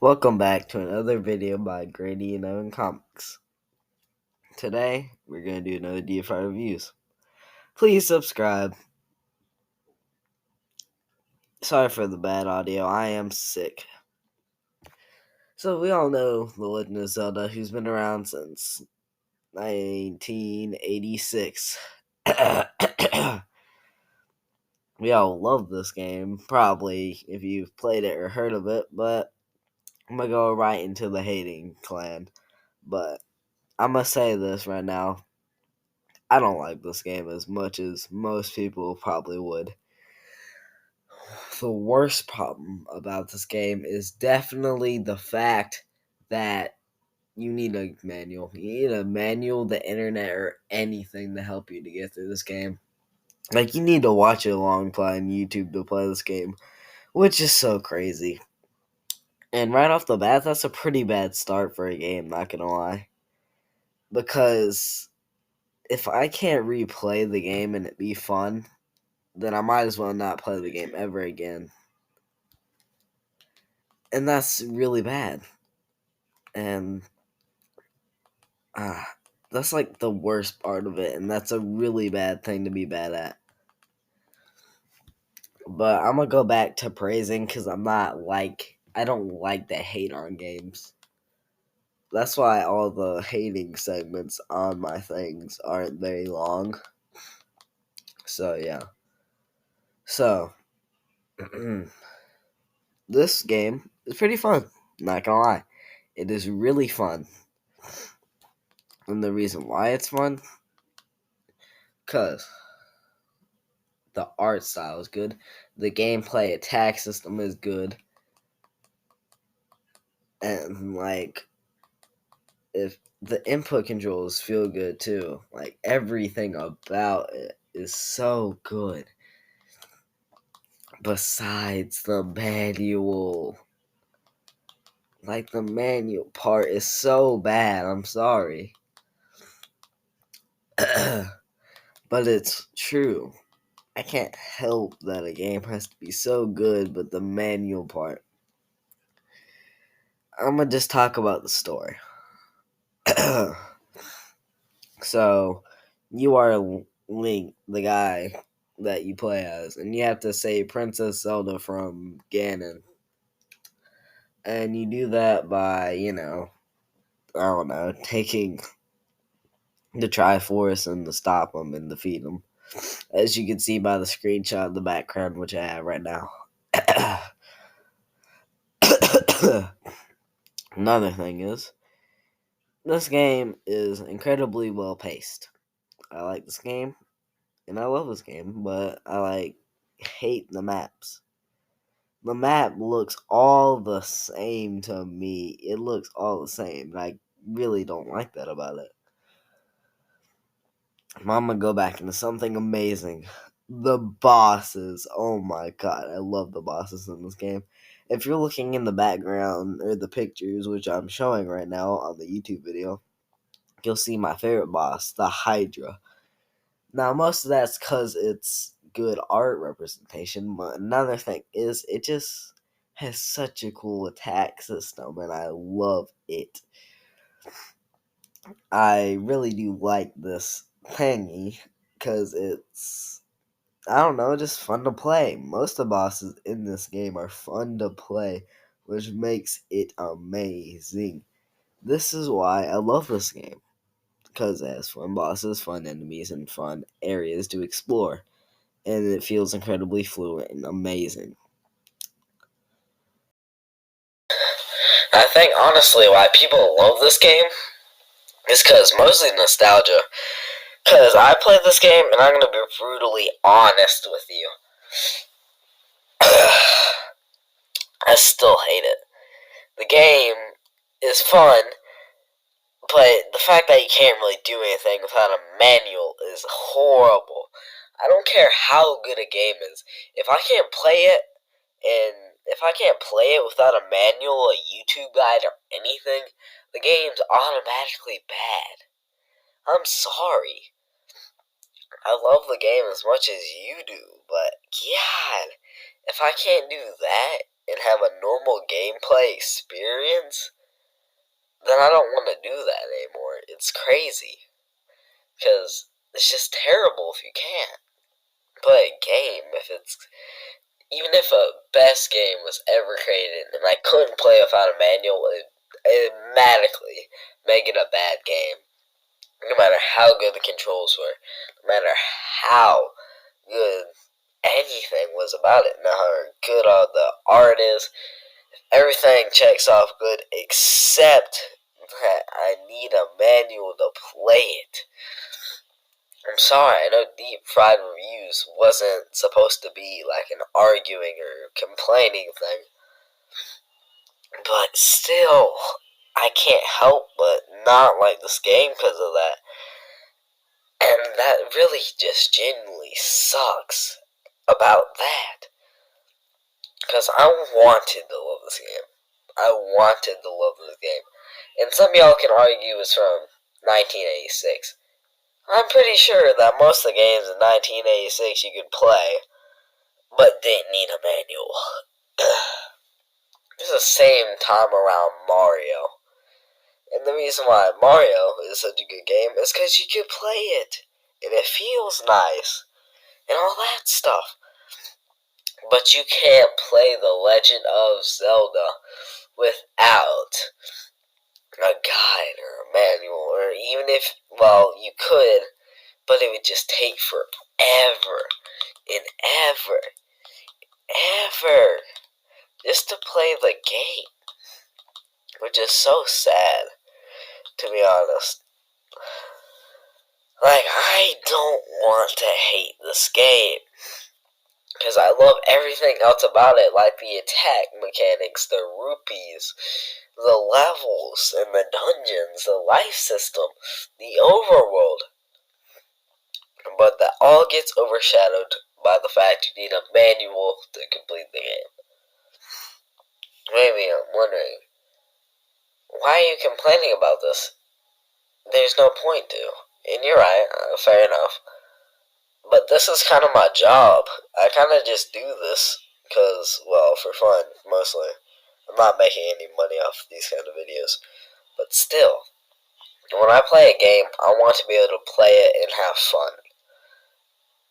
Welcome back to another video by Grady and Evan Comics. Today, we're going to do another DFI reviews. Please subscribe. Sorry for the bad audio, I am sick. So we all know The Legend of Zelda, who's been around since 1986. We all love this game, probably, if you've played it or heard of it, but I'm going to go right into the hating clan. But I'm going to say this right now. I don't like this game as much as most people probably would. The worst problem about this game is definitely the fact that you need a manual. You need a manual, the internet, or anything to help you to get through this game. Like, you need to watch a long play on YouTube to play this game, which is so crazy. And right off the bat, that's a pretty bad start for a game, not gonna lie. Because if I can't replay the game and it be fun, then I might as well not play the game ever again. And that's really bad. And that's like the worst part of it, and that's a really bad thing to be bad at. But I'm gonna go back to praising because I don't like the hate on games. That's why all the hating segments on my things aren't very long. So yeah. So this game is pretty fun. Not gonna lie, it is really fun. And the reason why it's fun, cause the art style is good, the gameplay attack system is good, and like if the input controls feel good too. Like everything about it is so good. Besides the manual. Like the manual part is so bad, I'm sorry. But it's true. I can't help that a game has to be so good, but the manual part. I'm gonna just talk about the story. So, you are Link, the guy that you play as, and you have to save Princess Zelda from Ganon. And you do that by, I don't know, taking the Triforce and to stop them and defeat them. As you can see by the screenshot in the background, which I have right now. Another thing is, this game is incredibly well paced. I like this game, and I love this game, but hate the maps. The map looks all the same to me. It looks all the same, and I really don't like that about it. I'm gonna go back into something amazing. The bosses. Oh my god, I love the bosses in this game. If you're looking in the background or the pictures, which I'm showing right now on the YouTube video, you'll see my favorite boss, the Hydra. Now, most of that's because it's good art representation, but another thing is it just has such a cool attack system, and I love it. I really do like this thingy because it's, I don't know, just fun to play. Most of the bosses in this game are fun to play, which makes it amazing. This is why I love this game, because it has fun bosses, fun enemies, and fun areas to explore. And it feels incredibly fluid and amazing. I think honestly why people love this game is because mostly nostalgia. Because I played this game and I'm going to be brutally honest with you. I still hate it. The game is fun, but the fact that you can't really do anything without a manual is horrible. I don't care how good a game is. If I can't play it, and if I can't play it without a manual, a YouTube guide, or anything, the game's automatically bad. I'm sorry. I love the game as much as you do, but God, if I can't do that and have a normal gameplay experience, then I don't want to do that anymore. It's crazy. Because it's just terrible if you can't play a game even if a best game was ever created and I couldn't play without a manual, it automatically make it a bad game. No matter how good the controls were, no matter how good anything was about it, no matter how good all the art is, everything checks off good except that I need a manual to play it. I'm sorry, I know Deep Fried Reviews wasn't supposed to be like an arguing or complaining thing, but still, I can't help but not like this game because of that. And that really just genuinely sucks about that. Because I wanted to love this game. I wanted to love this game. And some of y'all can argue it's from 1986. I'm pretty sure that most of the games in 1986 you could play, but didn't need a manual. It's the same time around Mario. And the reason why Mario is such a good game is because you can play it. And it feels nice. And all that stuff. But you can't play The Legend of Zelda without a guide or a manual. Or even if, well, you could, but it would just take forever and ever just to play the game. Which is so sad, to be honest. Like, I don't want to hate this game. Because I love everything else about it, like the attack mechanics, the rupees, the levels and the dungeons, the life system, the overworld. But that all gets overshadowed by the fact you need a manual to complete the game. Maybe I'm wondering, why are you complaining about this? There's no point to. And you're right, fair enough. But this is kind of my job. I kind of just do this because, well, for fun, mostly. I'm not making any money off these kind of videos. But still, when I play a game, I want to be able to play it and have fun.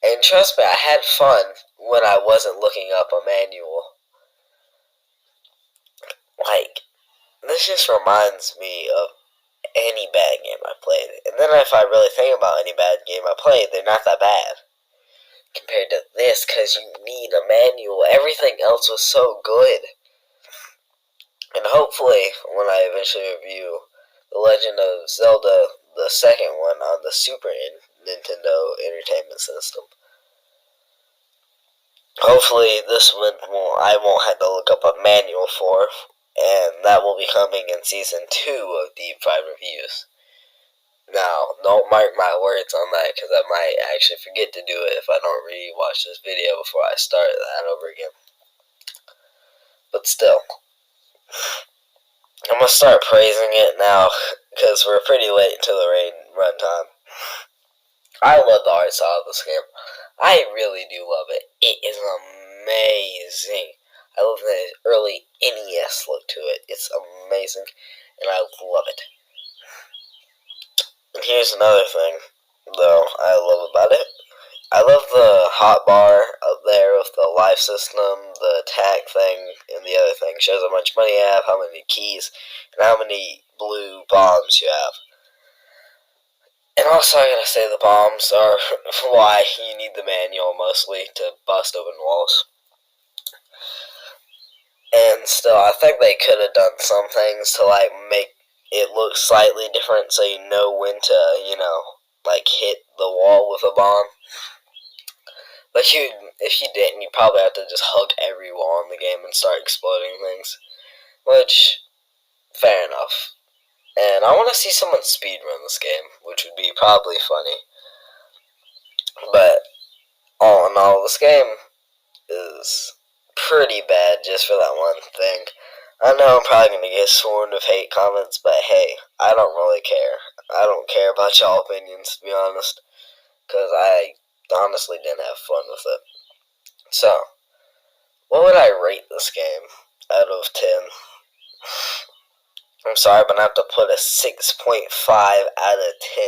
And trust me, I had fun when I wasn't looking up a manual. Like, this just reminds me of any bad game I played. And then if I really think about any bad game I played, they're not that bad compared to this, because you need a manual. Everything else was so good. And hopefully, when I eventually review The Legend of Zelda, the second one on the Super Nintendo Entertainment System, hopefully this one I won't have to look up a manual for, and that will be coming in Season 2 of Deep Fried Reviews. Now, don't mark my words on that, because I might actually forget to do it if I don't re-watch this video before I start that over again. But still, I'm going to start praising it now, because we're pretty late into the run time. I love the art style of this game. I really do love it. It is amazing. I love the early NES look to it. It's amazing, and I love it. And here's another thing, though, I love about it. I love the hotbar up there with the life system, the attack thing, and the other thing. It shows how much money you have, how many keys, and how many blue bombs you have. And also, I gotta say, the bombs are why you need the manual mostly to bust open walls. And still, I think they could have done some things to, like, make it look slightly different so you know when to, like, hit the wall with a bomb. But if you didn't, you probably have to just hug every wall in the game and start exploding things. Which, fair enough. And I want to see someone speedrun this game, which would be probably funny. But, all in all, this game is pretty bad just for that one thing. I know I'm probably going to get swarmed with hate comments, but hey, I don't really care. I don't care about y'all opinions, to be honest, because I honestly didn't have fun with it. So, what would I rate this game? out of 10. I'm sorry, but I have to put a 6.5 out of 10.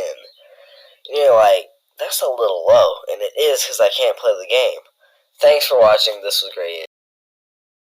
You're like, that's a little low, and it is because I can't play the game. Thanks for watching. This was great.